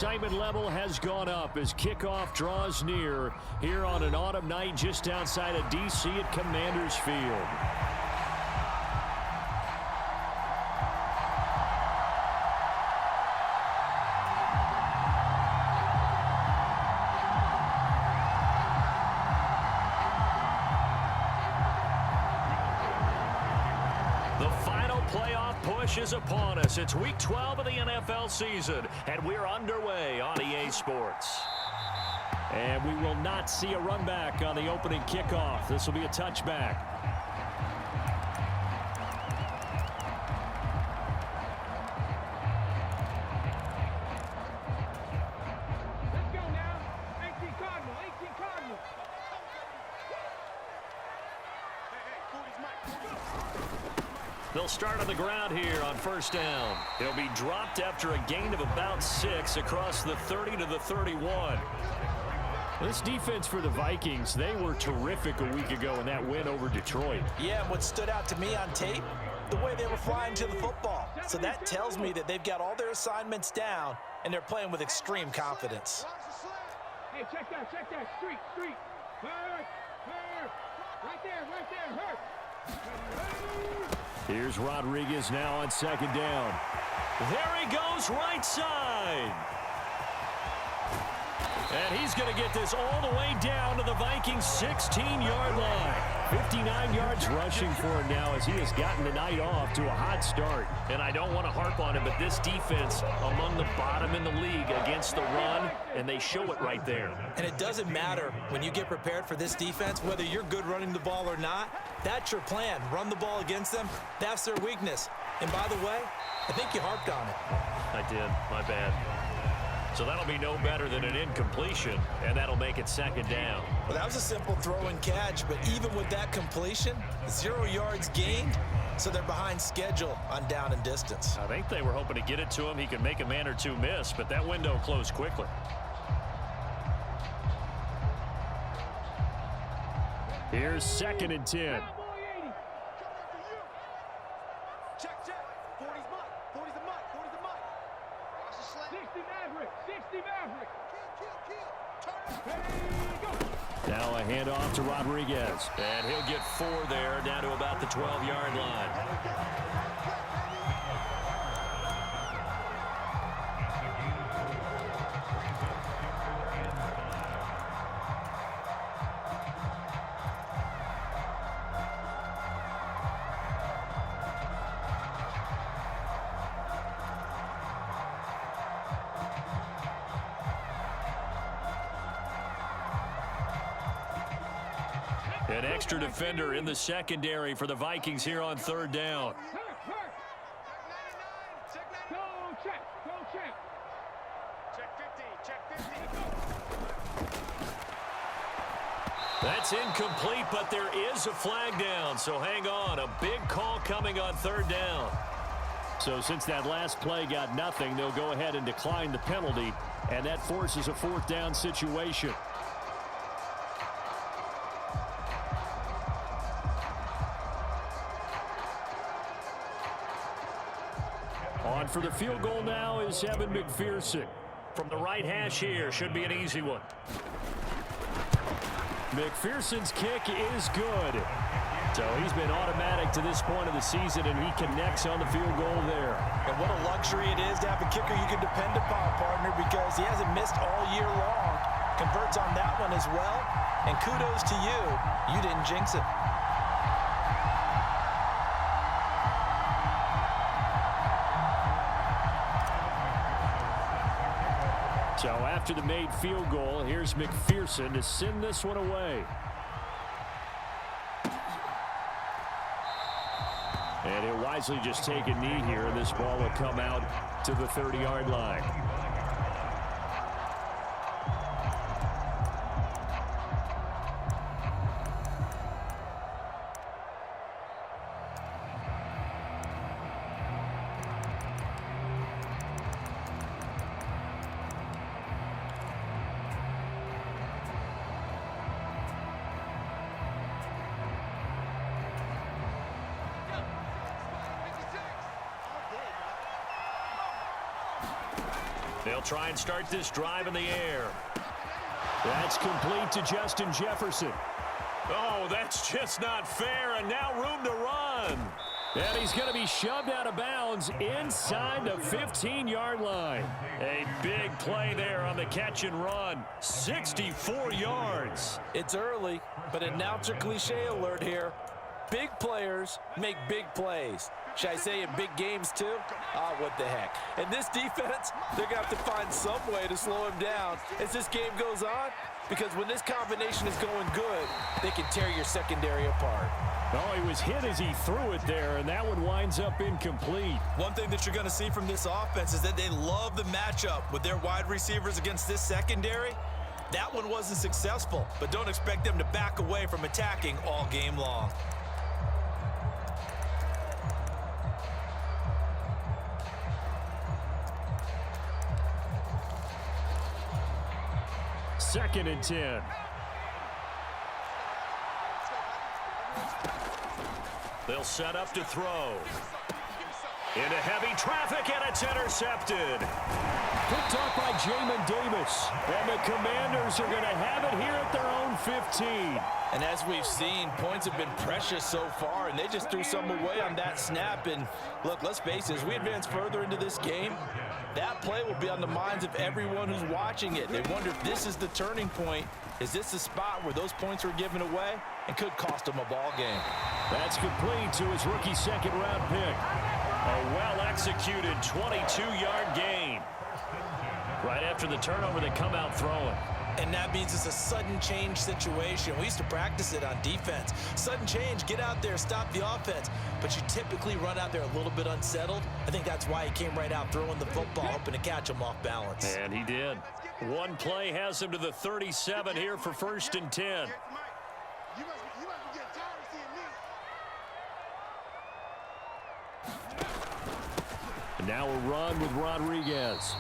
Excitement level has gone up as kickoff draws near here on an autumn night just outside of D.C. at Commanders Field. Is upon us. It's week 12 of the NFL season, and we're underway on EA Sports. And we will not see a run back on the opening kickoff. This will be a touchback. Let's go now. 18 Cardinal, 18 Cardinal. They'll start on the ground here on first down. He'll be dropped after a gain of about 6 across the 30 to the 31. This defense for the Vikings, they were terrific a week ago in that win over Detroit. Yeah, and what stood out to me on tape, the way they were flying to the football. So that tells me that they've got all their assignments down, and they're playing with extreme confidence. Hey, check that, street. Hurt. Right there, hurt. Here's Rodriguez now on second down. There he goes, right side. And he's going to get this all the way down to the Vikings' 16-yard line. 59 yards rushing for him now as he has gotten the night off to a hot start. And I don't want to harp on it, but this defense among the bottom in the league against the run, and they show it right there. And it doesn't matter when you get prepared for this defense, whether you're good running the ball or not, that's your plan. Run the ball against them. That's their weakness. And by the way, I think you harped on it. I did. My bad. So that'll be no better than an incompletion, and that'll make it second down. Well, that was a simple throw and catch, but even with that completion, 0 yards gained, so they're behind schedule on down and distance. I think they were hoping to get it to him. He could make a man or two miss, but that window closed quickly. Here's second and 10. Now a handoff to Rodriguez. And he'll get 4 there, down to about the 12-yard line. An extra defender in the secondary for the Vikings here on third down. That's incomplete, but there is a flag down, so hang on. A big call coming on third down. So since that last play got nothing, they'll go ahead and decline the penalty, and that forces a fourth down situation. On for the field goal now is Evan McPherson. From the right hash here, should be an easy one. McPherson's kick is good. So he's been automatic to this point of the season, and he connects on the field goal there. And what a luxury it is to have a kicker you can depend upon, partner, because he hasn't missed all year long. Converts on that one as well. And kudos to you. You didn't jinx it. So after the made field goal, here's McPherson to send this one away. And he'll wisely just take a knee here, and this ball will come out to the 30-yard line. They'll try and start this drive in the air. That's complete to Justin Jefferson. Oh, that's just not fair, and now room to run. And he's going to be shoved out of bounds inside the 15-yard line. A big play there on the catch and run. 64 yards. It's early, but announcer cliche alert here. Big players make big plays. Should I say in big games too? Ah, what the heck. And this defense, they're going to have to find some way to slow him down as this game goes on, because when this combination is going good, they can tear your secondary apart. Oh, he was hit as he threw it there, and that one winds up incomplete. One thing that you're going to see from this offense is that they love the matchup with their wide receivers against this secondary. That one wasn't successful, but don't expect them to back away from attacking all game long. Second and 10. They'll set up to throw. Into heavy traffic, and it's intercepted. Picked off by Jamin Davis. And the Commanders are going to have it here at their own 15. And as we've seen, points have been precious so far, and they just threw some away on that snap. And look, let's face it, as we advance further into this game, that play will be on the minds of everyone who's watching it. They wonder if this is the turning point. Is this the spot where those points were given away and could cost them a ball game? That's complete to his rookie second-round pick. A well-executed 22-yard gain. Right after the turnover, they come out throwing. And that means it's a sudden change situation. We used to practice it on defense. Sudden change, get out there, stop the offense. But you typically run out there a little bit unsettled. I think that's why he came right out throwing the football, hoping to catch him off balance. And he did. One play has him to the 37 here for first and 10. And now a run with Rodriguez.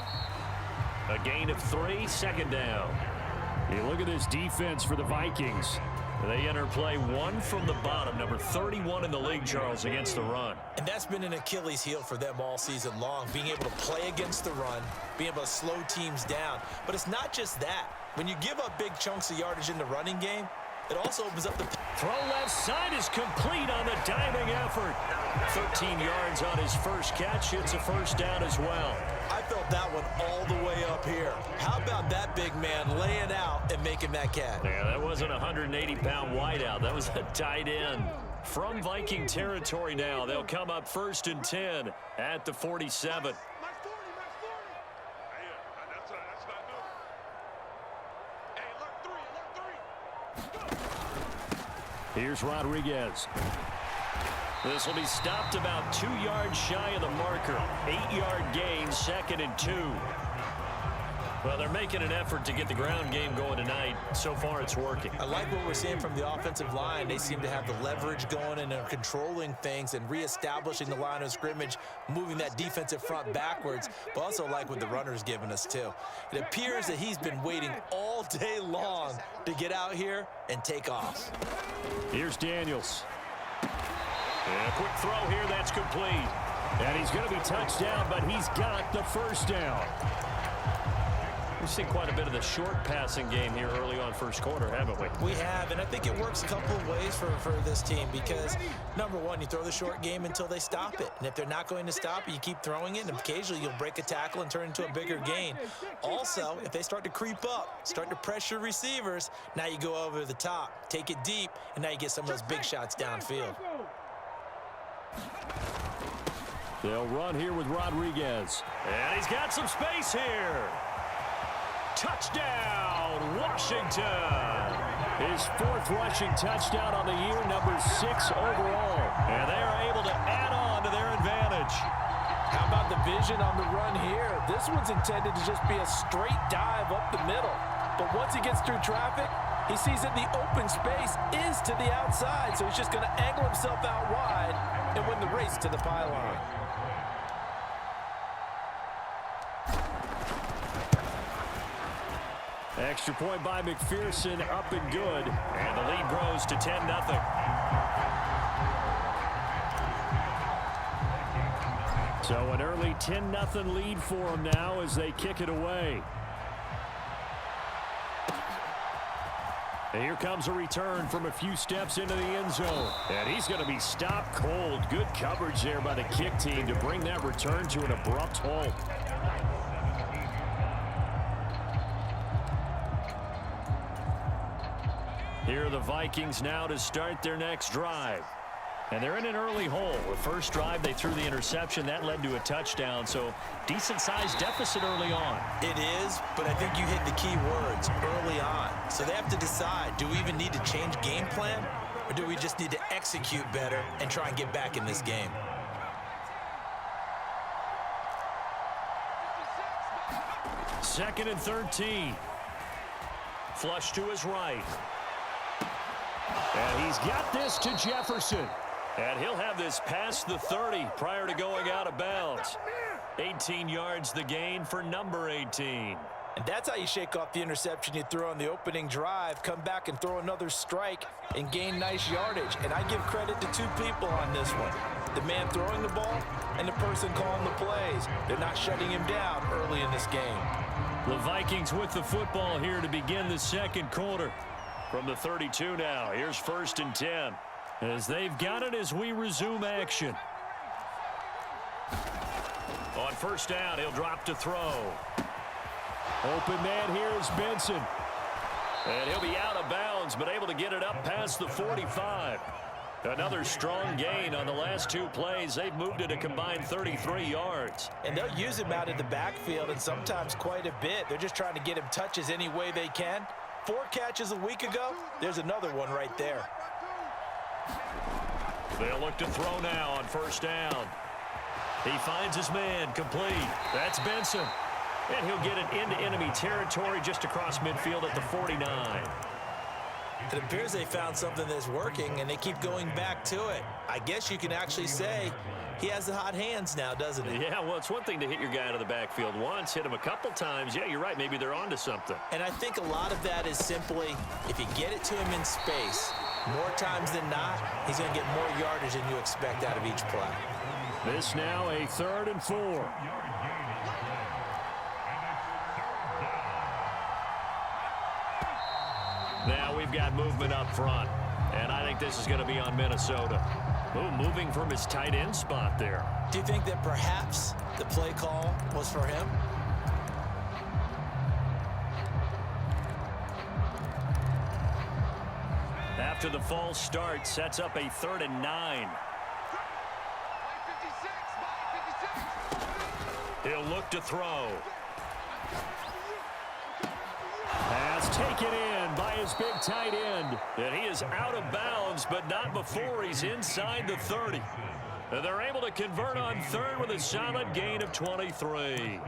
A gain of 3, second down. You look at this defense for the Vikings. They enter play one from the bottom, number 31 in the league, Charles, against the run. And that's been an Achilles heel for them all season long, being able to play against the run, being able to slow teams down. But it's not just that. When you give up big chunks of yardage in the running game, it also opens up the... Throw left side is complete on the diving effort. 13 yards on his first catch. It's a first down as well. I felt that one all the way up here. How about that big man laying out and making that catch? Yeah, that wasn't a 180-pound wideout. That was a tight end. From Viking territory now, they'll come up first and 10 at the 47. Here's Rodriguez. This will be stopped about 2 yards shy of the marker. 8-yard gain, second and 2. Well, they're making an effort to get the ground game going tonight. So far, it's working. I like what we're seeing from the offensive line. They seem to have the leverage going, and they're controlling things and reestablishing the line of scrimmage, moving that defensive front backwards, but also like what the runner's giving us, too. It appears that he's been waiting all day long to get out here and take off. Here's Daniels. And a quick throw here, that's complete. And he's going to be touched down, but he's got the first down. We've seen quite a bit of the short passing game here early on first quarter, haven't we? We have, and I think it works a couple of ways for this team because, number one, you throw the short game until they stop it. And if they're not going to stop it, you keep throwing it, and occasionally you'll break a tackle and turn into a bigger gain. Also, if they start to creep up, start to pressure receivers, now you go over the top, take it deep, and now you get some of those big shots downfield. They'll run here with Rodriguez. And he's got some space here. Touchdown, Washington. His 4th rushing touchdown on the year, number 6 overall. And they are able to add on to their advantage. How about the vision on the run here? This one's intended to just be a straight dive up the middle. But once he gets through traffic, he sees that the open space is to the outside, so he's just going to angle himself out wide and win the race to the pylon. Extra point by McPherson, up and good. And the lead grows to 10-0. So an early 10-0 lead for them now as they kick it away. And here comes a return from a few steps into the end zone. And he's going to be stopped cold. Good coverage there by the kick team to bring that return to an abrupt halt. Here are the Vikings now to start their next drive. And they're in an early hole. The first drive, they threw the interception. That led to a touchdown, so decent-sized deficit early on. It is, but I think you hit the key words, early on. So they have to decide, do we even need to change game plan, or do we just need to execute better and try and get back in this game? Second and 13. Flush to his right. And he's got this to Jefferson. And he'll have this past the 30 prior to going out of bounds. 18 yards the gain for number 18. And that's how you shake off the interception you threw on the opening drive, come back and throw another strike and gain nice yardage. And I give credit to two people on this one. The man throwing the ball and the person calling the plays. They're not shutting him down early in this game. The Vikings with the football here to begin the second quarter. From the 32 now, here's 1st and 10. As they've got it as we resume action. On first down, he'll drop to throw. Open man here is Benson. And he'll be out of bounds, but able to get it up past the 45. Another strong gain on the last two plays. They've moved it a combined 33 yards. And they'll use him out of the backfield, and sometimes quite a bit. They're just trying to get him touches any way they can. 4 catches a week ago, there's another one right there. They'll look to throw now on first down. He finds his man, complete. That's Benson. And he'll get it into enemy territory just across midfield at the 49. It appears they found something that's working, and they keep going back to it. I guess you can actually say he has the hot hands now, doesn't he? Yeah, well, it's one thing to hit your guy out of the backfield once, hit him a couple times. Yeah, you're right. Maybe they're onto something. And I think a lot of that is simply if you get it to him in space, more times than not, he's going to get more yardage than you expect out of each play. This now a 3rd and 4. Now we've got movement up front, and I think this is going to be on Minnesota. Ooh, moving from his tight end spot there. Do you think that perhaps the play call was for him? After the false start, sets up a 3rd and 9. He'll look to throw. Pass taken in by his big tight end. And he is out of bounds, but not before he's inside the 30. And they're able to convert on 3rd with a solid gain of 23.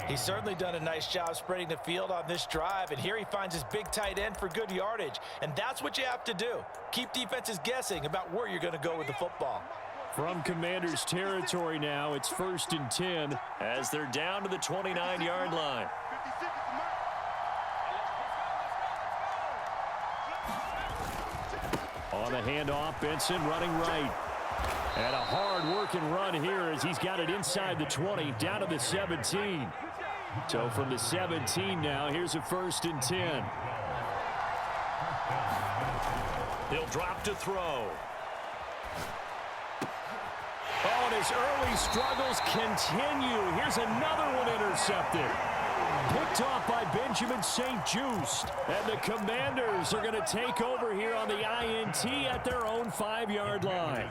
He's certainly done a nice job spreading the field on this drive, and here he finds his big tight end for good yardage. And that's what you have to do. Keep defenses guessing about where you're going to go with the football. From Commanders territory now, it's 1st and 10 as they're down to the 29-yard line. On the handoff, Benson running right. And a hard-working run here as he's got it inside the 20, down to the 17. So from the 17 now, here's a 1st and 10. He'll drop to throw. Oh, and his early struggles continue. Here's another one intercepted. Picked off by Benjamin St-Juste. And the Commanders are going to take over here on the INT at their own 5-yard line.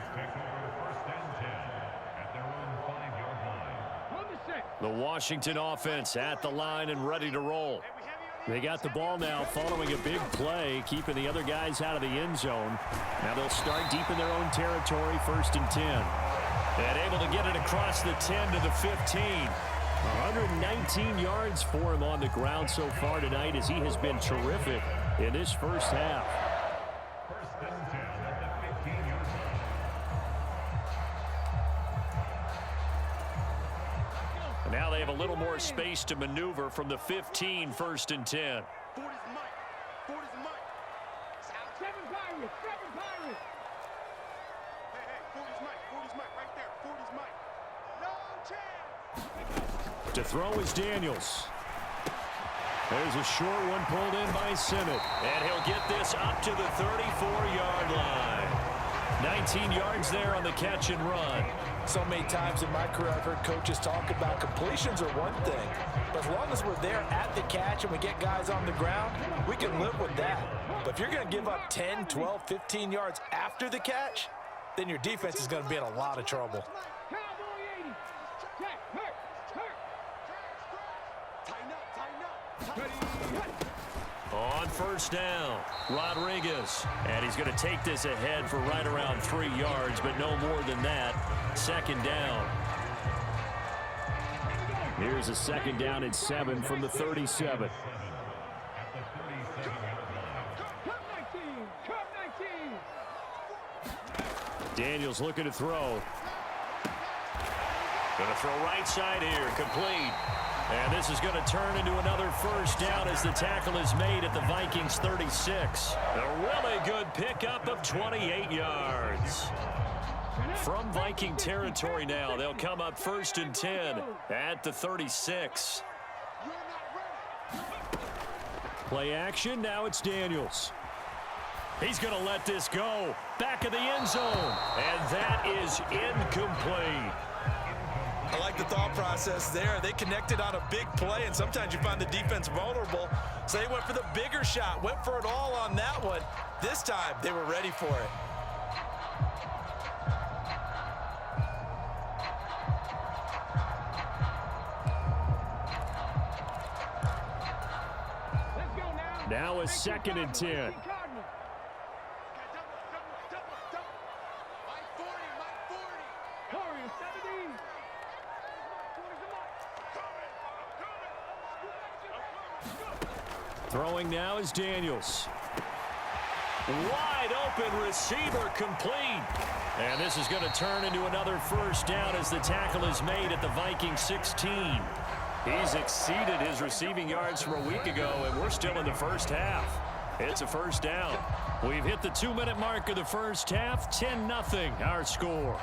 The Washington offense at the line and ready to roll. They got the ball now following a big play, keeping the other guys out of the end zone. Now they'll start deep in their own territory, 1st and 10. And able to get it across the 10 to the 15. 119 yards for him on the ground so far tonight as he has been terrific in this first half. And now they have a little more space to maneuver from the 15, 1st and 10. To throw is Daniels. There's a short one pulled in by Simmett. And he'll get this up to the 34-yard line. 19 yards there on the catch and run. So many times in my career I've heard coaches talk about completions are one thing, but as long as we're there at the catch and we get guys on the ground, we can live with that. But if you're going to give up 10, 12, 15 yards after the catch, then your defense is going to be in a lot of trouble. On first down, Rodriguez. And he's going to take this ahead for right around 3 yards, but no more than that. Second down. Here's a second down and 7 from the 37. Daniels looking to throw. Going to throw right side here, complete. And this is going to turn into another first down as the tackle is made at the Vikings 36. A really good pickup of 28 yards. From Viking territory now, they'll come up 1st and 10 at the 36. Play action, now it's Daniels. He's going to let this go. Back of the end zone. And that is incomplete. I like the thought process there. They connected on a big play, and sometimes you find the defense vulnerable. So they went for the bigger shot, went for it all on that one. This time, they were ready for it. Now a 2nd and 10. Throwing now is Daniels. Wide open receiver complete. And this is going to turn into another first down as the tackle is made at the Vikings 16. He's exceeded his receiving yards from a week ago, and we're still in the first half. It's a first down. We've hit the 2-minute mark of the first half. 10-0 our score.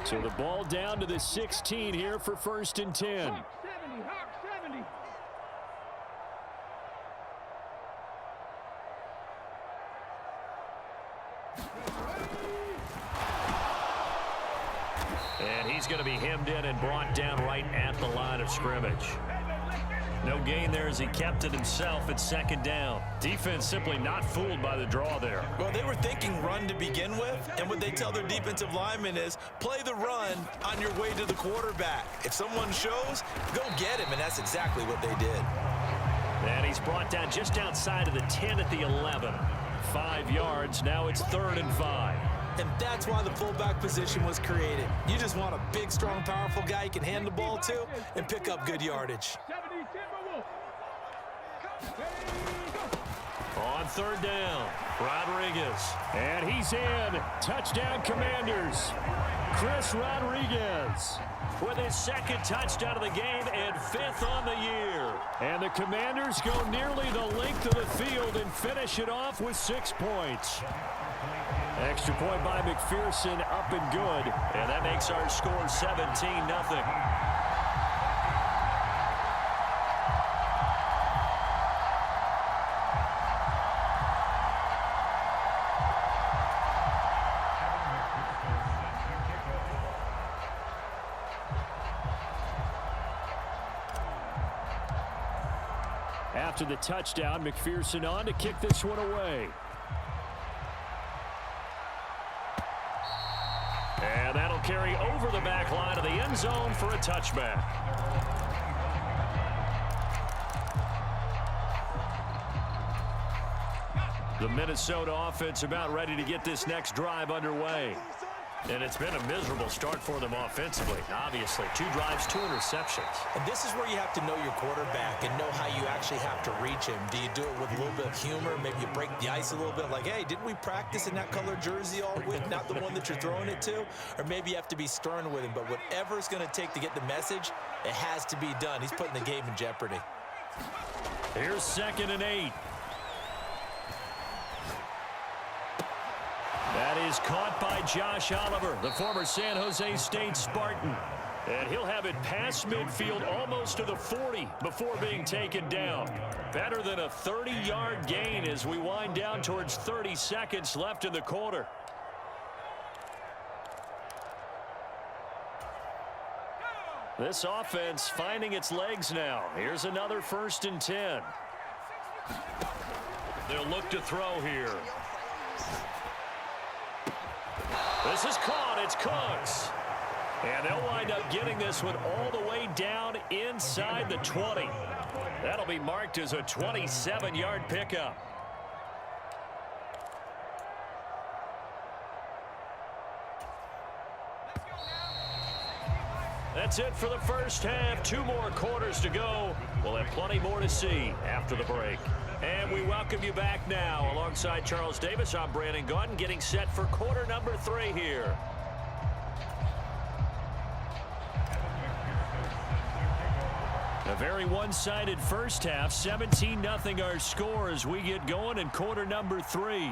So the ball down to the 16 here for 1st and 10. Hawk 70. And he's going to be hemmed in and brought down right at the line of scrimmage. No gain there as he kept it himself at 2nd down. Defense simply not fooled by the draw there. Well, they were thinking run to begin with, and what they tell their defensive linemen is play the run on your way to the quarterback. If someone shows, go get him, and that's exactly what they did. And he's brought down just outside of the 10 at the 11. 5 yards, now it's 3rd and 5. And that's why the fullback position was created. You just want a big, strong, powerful guy you can hand the ball to and pick up good yardage. On 3rd down, Rodriguez. And he's in. Touchdown, Commanders. Chris Rodriguez with his 2nd touchdown of the game and 5th on the year. And the Commanders go nearly the length of the field and finish it off with 6 points. Extra point by McPherson, up and good. And that makes our score 17-0. After the touchdown, McPherson on to kick this one away. And that'll carry over the back line of the end zone for a touchback. The Minnesota offense about ready to get this next drive underway. And it's been a miserable start for them offensively. Obviously, 2 drives, 2 interceptions. And this is where you have to know your quarterback and know how you actually have to reach him. Do you do it with a little bit of humor? Maybe you break the ice a little bit like, hey, didn't we practice in that color jersey all week, not the one that you're throwing it to? Or maybe you have to be stern with him. But whatever it's going to take to get the message, it has to be done. He's putting the game in jeopardy. Here's 2nd and 8. That is caught by Josh Oliver, the former San Jose State Spartan. And he'll have it past midfield almost to the 40 before being taken down. Better than a 30-yard gain as we wind down towards 30 seconds left in the quarter. This offense finding its legs now. Here's another 1st and 10. They'll look to throw here. This is caught. It's Cooks. And they'll wind up getting this one all the way down inside the 20. That'll be marked as a 27-yard pickup. That's it for the first half. 2 more quarters to go. We'll have plenty more to see after the break. And we welcome you back now. Alongside Charles Davis, I'm Brandon Gaudin, getting set for quarter number 3 here. A very one-sided first half. 17-0 our score as we get going in quarter number 3.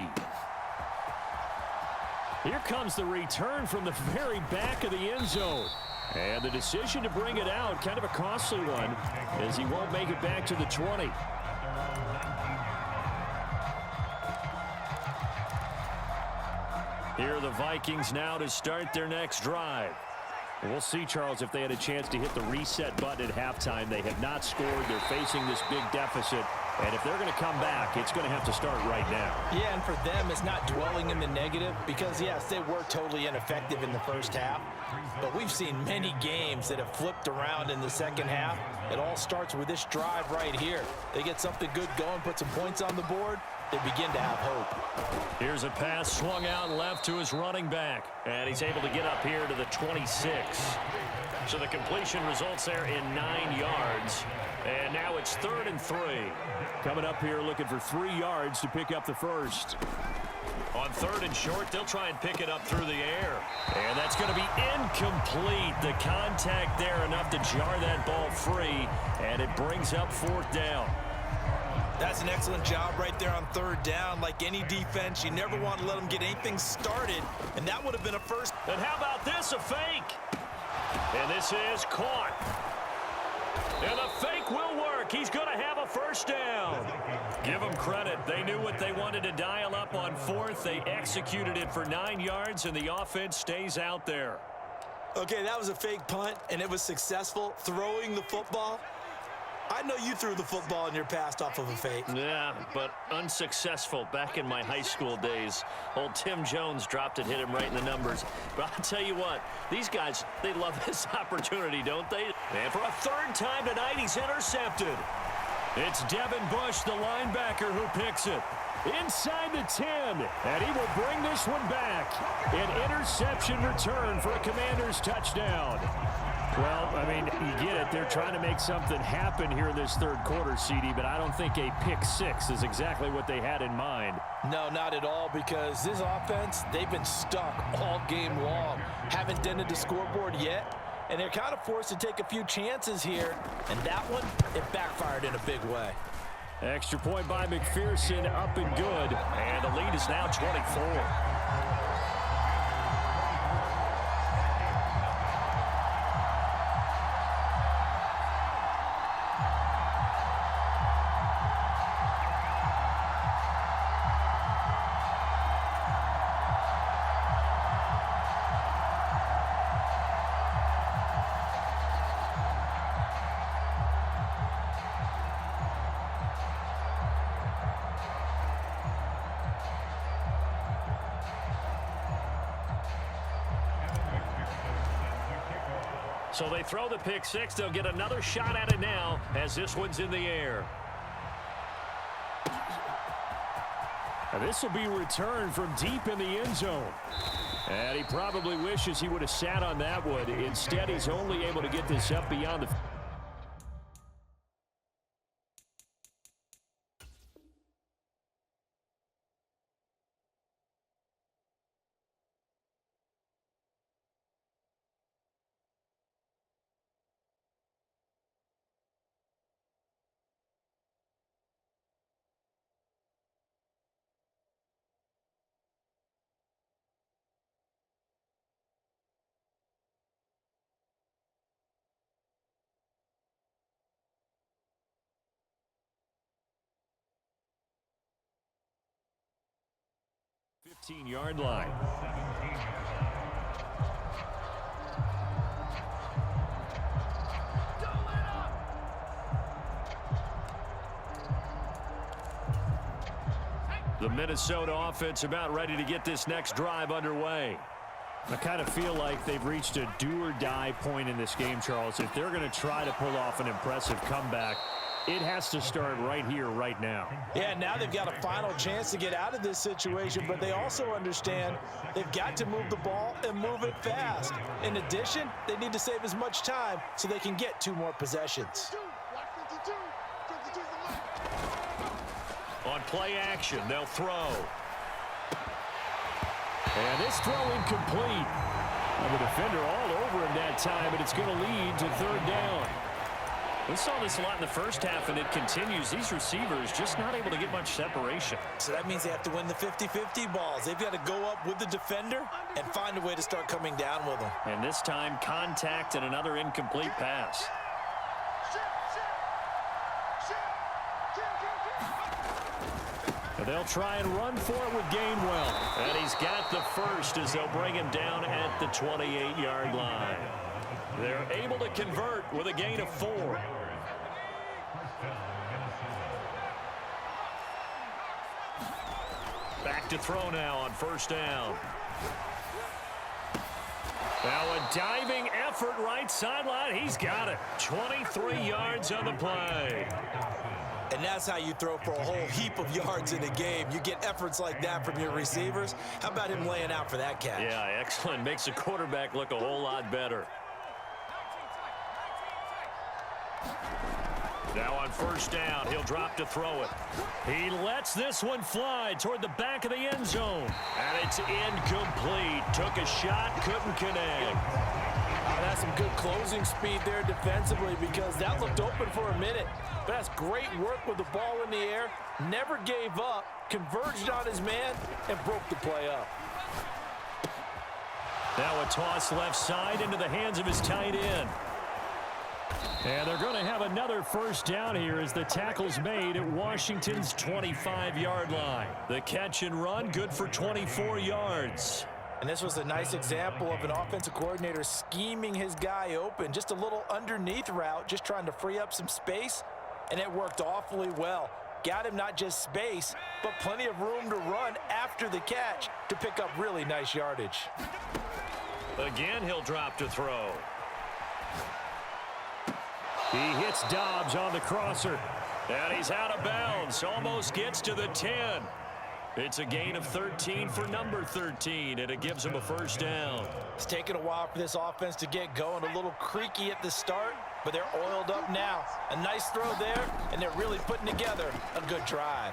Here comes the return from the very back of the end zone. And the decision to bring it out, kind of a costly one, as he won't make it back to the 20. Here are the Vikings now to start their next drive. We'll see, Charles, if they had a chance to hit the reset button at halftime. They have not scored. They're facing this big deficit. And if they're going to come back, it's going to have to start right now. Yeah, and for them, it's not dwelling in the negative because, yes, they were totally ineffective in the first half. But we've seen many games that have flipped around in the second half. It all starts with this drive right here. They get something good going, put some points on the board. They begin to have hope. Here's a pass swung out left to his running back. And he's able to get up here to the 26. So the completion results there in 9 yards. And now it's 3rd and 3. Coming up here looking for 3 yards to pick up the first. On 3rd and short, they'll try and pick it up through the air. And that's going to be incomplete. The contact there enough to jar that ball free. And it brings up 4th down. That's an excellent job right there on 3rd down. Like any defense, you never want to let them get anything started. And that would have been a first. And how about this, a fake? And this is caught. And the fake will work. He's going to have a 1st down. Give them credit. They knew what they wanted to dial up on 4th. They executed it for 9 yards, and the offense stays out there. Okay, that was a fake punt, and it was successful. Throwing the football. I know you threw the football in your past off of a fake. Yeah, but unsuccessful back in my high school days. Old Tim Jones dropped it, hit him right in the numbers. But I'll tell you what, these guys, they love this opportunity, don't they? And for a 3rd time tonight, he's intercepted. It's Devin Bush, the linebacker, who picks it. Inside the 10, and he will bring this one back. An interception return for a Commanders touchdown. Well, I mean, you get it. They're trying to make something happen here in this 3rd quarter, CD, but I don't think a pick 6 is exactly what they had in mind. No, not at all, because this offense, they've been stuck all game long. Haven't dented the scoreboard yet, and they're kind of forced to take a few chances here, and that one, it backfired in a big way. Extra point by McPherson, up and good, and the lead is now 24. So they throw the pick 6. They'll get another shot at it now as this one's in the air. And this will be returned from deep in the end zone. And he probably wishes he would have sat on that one. Instead, he's only able to get this up beyond the 15-yard line. The Minnesota offense about ready to get this next drive underway. I kind of feel like they've reached a do-or-die point in this game, Charles. If they're going to try to pull off an impressive comeback, it has to start right here, right now. Yeah, now they've got a final chance to get out of this situation, but they also understand they've got to move the ball and move it fast. In addition, they need to save as much time so they can get 2 more possessions. On play action, they'll throw. And this throw incomplete. And the defender all over him that time, and it's going to lead to 3rd down. We saw this a lot in the first half, and it continues. These receivers just not able to get much separation. So that means they have to win the 50-50 balls. They've got to go up with the defender and find a way to start coming down with them. And this time, contact and another incomplete pass. They'll try and run for it with Gainwell. And he's got the first as they'll bring him down at the 28-yard line. They're able to convert with a gain of 4. Back to throw now on 1st down. Now a diving effort right sideline. He's got it. 23 yards on the play. And that's how you throw for a whole heap of yards in a game. You get efforts like that from your receivers. How about him laying out for that catch? Yeah, excellent. Makes the quarterback look a whole lot better. Now on 1st down, he'll drop to throw it. He lets this one fly toward the back of the end zone. And it's incomplete. Took a shot, couldn't connect. That's some good closing speed there defensively because that looked open for a minute. But that's great work with the ball in the air. Never gave up, converged on his man, and broke the play up. Now a toss left side into the hands of his tight end. And they're going to have another 1st down here as the tackle's made at Washington's 25-yard line. The catch and run, good for 24 yards. And this was a nice example of an offensive coordinator scheming his guy open. Just a little underneath route, just trying to free up some space, and it worked awfully well. Got him not just space, but plenty of room to run after the catch to pick up really nice yardage. Again, he'll drop to throw. He hits Dobbs on the crosser. And he's out of bounds. Almost gets to the 10. It's a gain of 13 for number 13, and it gives him a 1st down. It's taken a while for this offense to get going. A little creaky at the start, but they're oiled up now. A nice throw there, and they're really putting together a good drive.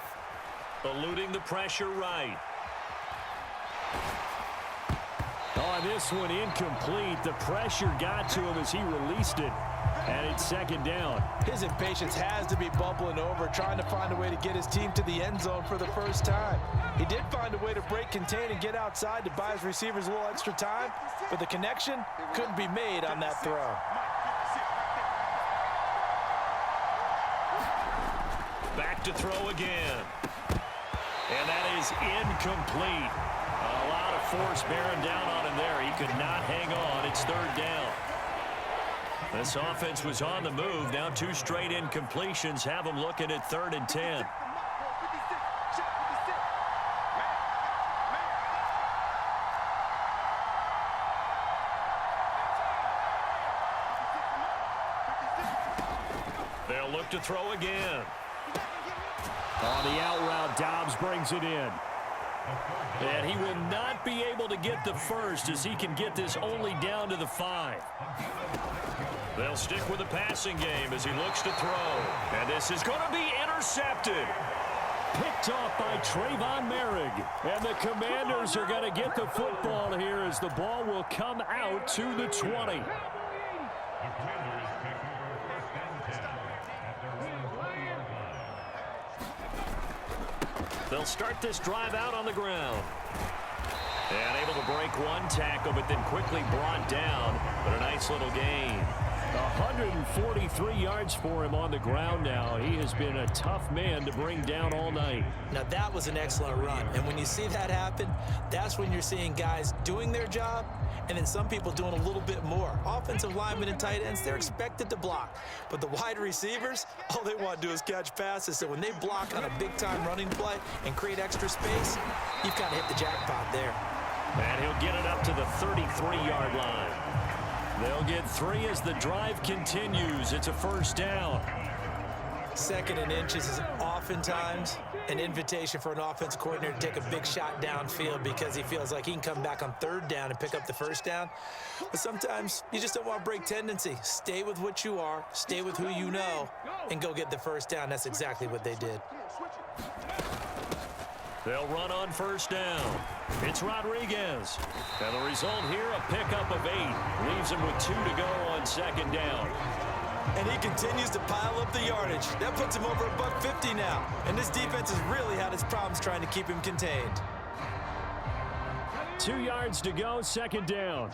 Eluding the pressure right. On this one, incomplete. The pressure got to him as he released it. And it's 2nd down. His impatience has to be bubbling over, trying to find a way to get his team to the end zone for the first time. He did find a way to break contain and get outside to buy his receivers a little extra time, but the connection couldn't be made on that throw. Back to throw again. And that is incomplete. A lot of force bearing down on him there. He could not hang on. It's 3rd down. This offense was on the move. Now 2 straight incompletions have them looking at 3rd and 10. They'll look to throw again. On the out route, Dobbs brings it in. And he will not be able to get the first as he can get this only down to the 5. They'll stick with the passing game as he looks to throw. And this is going to be intercepted. Picked off by Trayvon Merrick. And the Commanders are going to get the football here as the ball will come out to the 20. They'll start this drive out on the ground. And able to break one tackle, but then quickly brought down. But a nice little gain. 143 yards for him on the ground now. He has been a tough man to bring down all night. Now, that was an excellent run. And when you see that happen, that's when you're seeing guys doing their job and then some people doing a little bit more. Offensive linemen and tight ends, they're expected to block. But the wide receivers, all they want to do is catch passes. So when they block on a big-time running play and create extra space, you've kind of hit the jackpot there. And he'll get it up to the 33-yard line. They'll get 3 as the drive continues. It's a first down. 2nd and inches is oftentimes an invitation for an offense coordinator to take a big shot downfield because he feels like he can come back on 3rd down and pick up the first down. But sometimes you just don't want to break tendency. Stay with what you are, stay with who you know, and go get the first down. That's exactly what they did. They'll run on first down. It's Rodriguez. And the result here, a pickup of 8. Leaves him with 2 to go on 2nd down. And he continues to pile up the yardage. That puts him over $150 now. And this defense has really had its problems trying to keep him contained. 2 yards to go, 2nd down.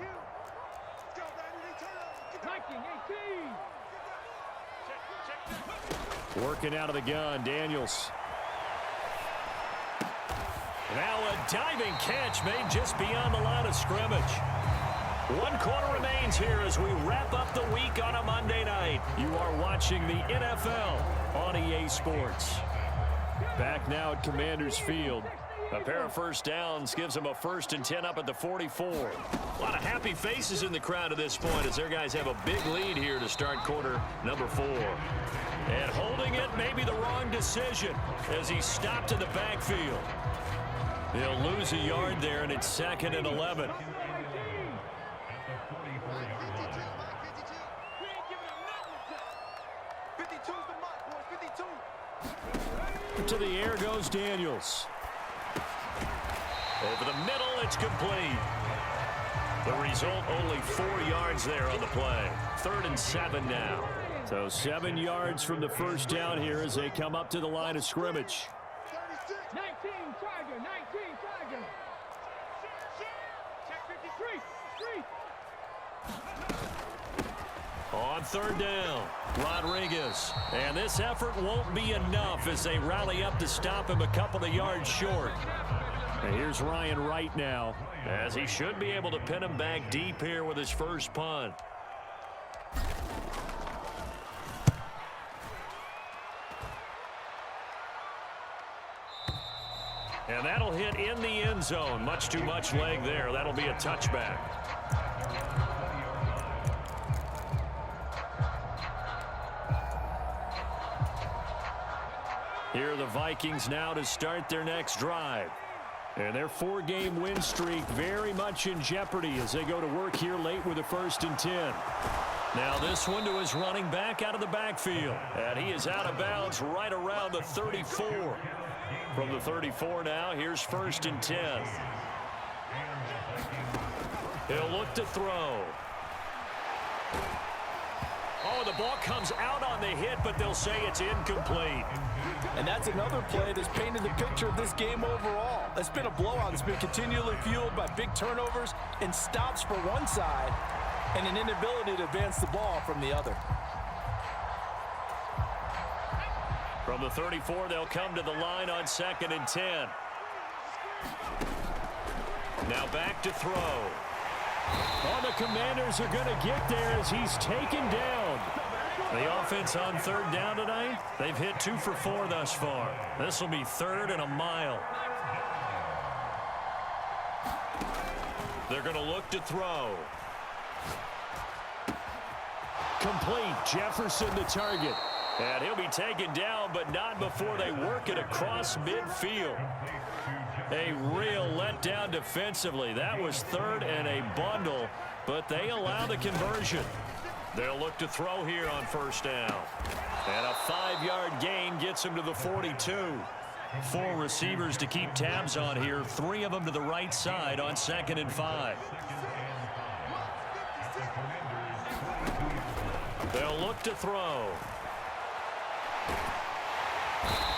Working out of the gun, Daniels. Now a diving catch made just beyond the line of scrimmage. 1 quarter remains here as we wrap up the week on a Monday night. You are watching the NFL on EA Sports. Back now at Commanders Field. A pair of first downs gives them a 1st and 10 up at the 44. A lot of happy faces in the crowd at this point as their guys have a big lead here to start quarter number 4. And holding it may be the wrong decision as he stopped in the backfield. He'll lose a yard there, and it's 2nd and 11. To the air goes Daniels. Over the middle, it's complete. The result, only 4 yards there on the play. 3rd and 7 now. So 7 yards from the first down here as they come up to the line of scrimmage. 19 Tiger, 19 Tiger. Check 53. On 3rd down, Rodriguez. And this effort won't be enough as they rally up to stop him a couple of yards short. And here's Ryan Wright now, as he should be able to pin him back deep here with his first punt. And that'll hit in the end zone. Much too much leg there. That'll be a touchback. Here are the Vikings now to start their next drive. And their 4-game win streak very much in jeopardy as they go to work here late with a 1st and 10. Now this one to his running back out of the backfield. And he is out of bounds right around the 34. From the 34 now, here's 1st and 10. He'll look to throw. Oh, the ball comes out on the hit, but they'll say it's incomplete. And that's another play that's painted the picture of this game overall. It's been a blowout. It's been continually fueled by big turnovers and stops for one side and an inability to advance the ball from the other. From the 34, they'll come to the line on 2nd and 10. Now back to throw. Oh, the Commanders are going to get there as he's taken down. The offense on 3rd down tonight, they've hit 2 for 4 thus far. This will be 3rd and a mile. They're going to look to throw. Complete. Jefferson the target. And he'll be taken down, but not before they work it across midfield. A real letdown defensively. That was 3rd and a bundle, but they allow the conversion. They'll look to throw here on 1st down. And a 5-yard gain gets him to the 42. 4 receivers to keep tabs on here. 3 of them to the right side on 2nd and 5. They'll look to throw.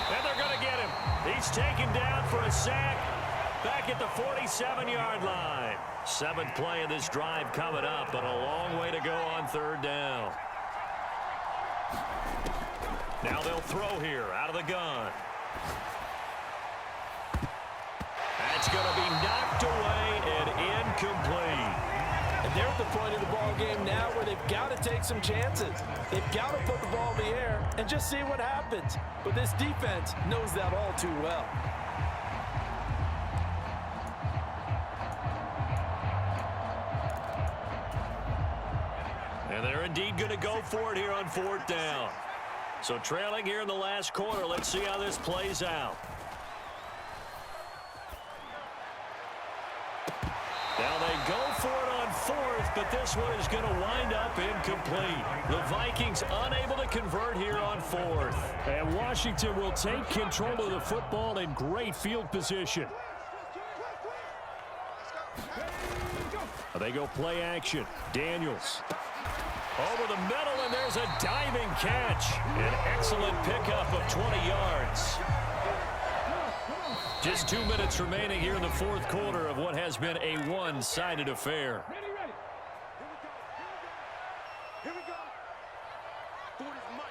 And they're going to get him. He's taken down for a sack. Back at the 47-yard line. 7th play of this drive coming up, but a long way to go on 3rd down. Now they'll throw here out of the gun. That's going to be knocked away and incomplete. And they're at the point of the ball game now where they've got to take some chances. They've got to put the ball in the air and just see what happens. But this defense knows that all too well. And they're indeed going to go for it here on 4th down. So trailing here in the last quarter. Let's see how this plays out. Now they go for it on 4th, but this one is going to wind up incomplete. The Vikings unable to convert here on 4th. And Washington will take control of the football in great field position. They go play action. Daniels. Over the middle, and there's a diving catch. An excellent pickup of 20 yards. Just 2 minutes remaining here in the 4th quarter of what has been a one-sided affair. Ready. Here we go. Ford is Mike.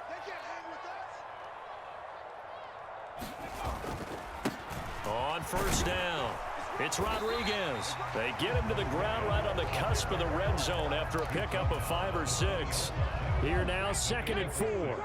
They can't hang with us. On 1st down, it's Rodriguez. They get him to the ground right on the cusp of the red zone after a pickup of 5 or 6. Here now, 2nd and 4.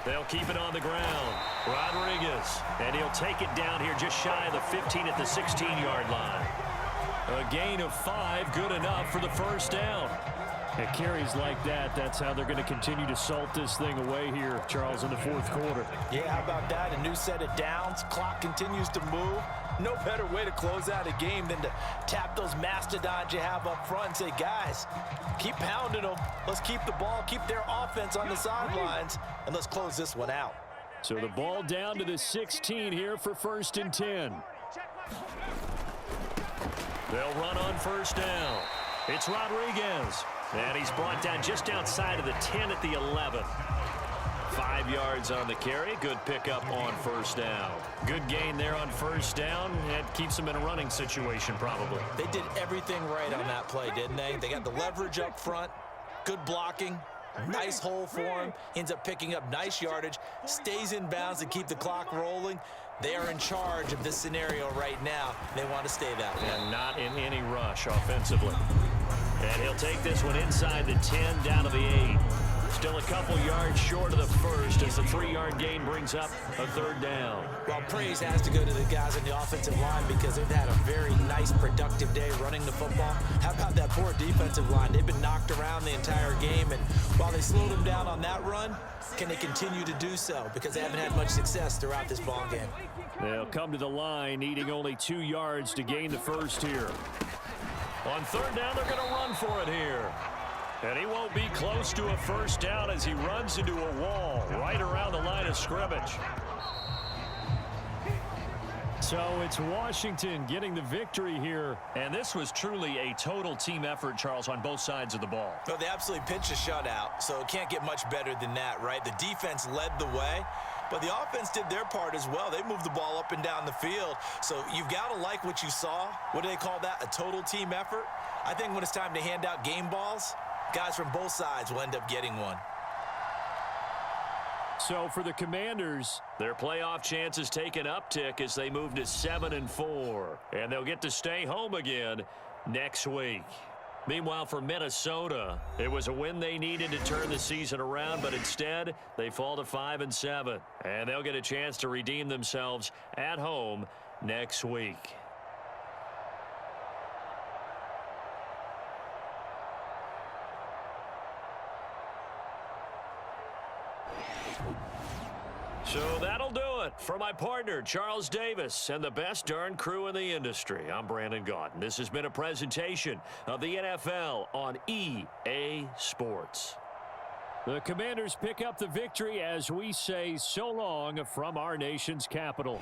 They'll keep it on the ground. Rodriguez, and he'll take it down here just shy of the 15 at the 16-yard line. A gain of 5, good enough for the 1st down. At carries like that, that's how they're going to continue to salt this thing away here, Charles, in the 4th quarter. Yeah, how about that? A new set of downs. Clock continues to move. No better way to close out a game than to tap those mastodons you have up front and say, guys, keep pounding them. Let's keep the ball, keep their offense on the sidelines, and let's close this one out. So the ball down to the 16 here for 1st and 10. They'll run on 1st down. It's Rodriguez. And he's brought down just outside of the 10 at the 11. 5 yards on the carry. Good pickup on 1st down. Good gain there on 1st down. It keeps them in a running situation probably. They did everything right on that play, didn't they? They got the leverage up front, good blocking, nice hole for him, ends up picking up nice yardage, stays in bounds to keep the clock rolling. They are in charge of this scenario right now. They want to stay that way. And not in any rush offensively. And he'll take this one inside the 10 down to the 8. Still a couple yards short of the 1st as the 3-yard gain brings up a 3rd down. Well, praise has to go to the guys on the offensive line because they've had a very nice, productive day running the football. How about that poor defensive line? They've been knocked around the entire game, and while they slowed them down on that run, can they continue to do so? Because they haven't had much success throughout this ball game. They'll come to the line, needing only 2 yards to gain the 1st here. On 3rd down, they're going to run for it here. And he won't be close to a 1st down as he runs into a wall right around the line of scrimmage. So it's Washington getting the victory here. And this was truly a total team effort, Charles, on both sides of the ball. Well, they absolutely pitched a shutout, so it can't get much better than that, right? The defense led the way, but the offense did their part as well. They moved the ball up and down the field, so you've got to like what you saw. What do they call that? A total team effort? I think when it's time to hand out game balls, guys from both sides will end up getting one. So for the Commanders, their playoff chances take an uptick as they move to 7-4. And they'll get to stay home again next week. Meanwhile, for Minnesota, it was a win they needed to turn the season around, but instead they fall to 5-7. And they'll get a chance to redeem themselves at home next week. So that'll do it for my partner, Charles Davis, and the best darn crew in the industry. I'm Brandon Gaudin. This has been a presentation of the NFL on EA Sports. the Commanders pick up the victory as we say so long from our nation's capital.